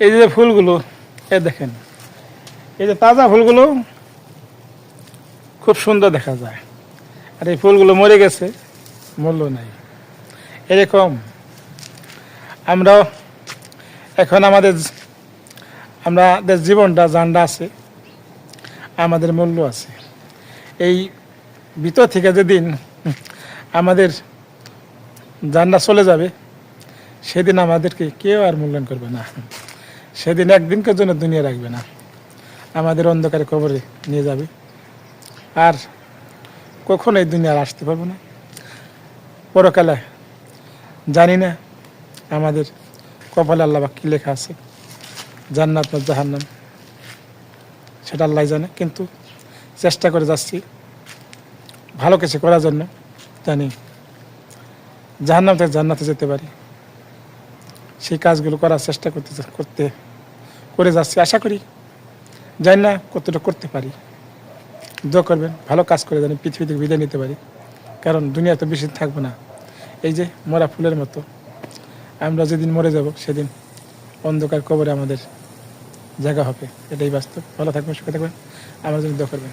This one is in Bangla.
এই যে ফুলগুলো এ দেখেন, এই যে তাজা ফুলগুলো খুব সুন্দর দেখা যায়, আর এই ফুলগুলো মরে গেছে, মূল্য নাই। এরকম আমরাও এখন আমাদের জীবনটা জানটা আছে, আমাদের মূল্য আছে। এই ভিতর থেকে যেদিন আমাদের জানটা চলে যাবে, সেদিন আমাদেরকে কেউ আর মূল্যায়ন করবে না। সেদিন একদিনকার জন্য দুনিয়া রাখবে না, আমাদের অন্ধকারে কবরে নিয়ে যাবে, আর কখনো এই দুনিয়া আর আসতে পারবো না। পরকালে জানি না আমাদের কপালে আল্লাহ কী লেখা আছে, জান্নাত না জাহান্নাম, সেটা আল্লাহ জানে। কিন্তু চেষ্টা করে যাচ্ছি ভালো কিছু করার জন্য, জানি জাহান্নাম থেকে জান্নাতে যেতে পারি। সেই কাজগুলো করার চেষ্টা করে যাচ্ছি। আশা করি জানি না কতটা করতে পারি। দোয়া করবেন ভালো কাজ করে জানি পৃথিবী থেকে বিদায় নিতে পারি, কারণ দুনিয়া তো বেশি থাকবো না। এই যে মরা ফুলের মতো আমরা যেদিন মরে যাব, সেদিন অন্ধকার কবরে আমাদের জায়গা হবে। এটাই বাস্তব। ভালো থাকবেন, সুখে থাকবেন, আমার জন্য দোয়া করবেন।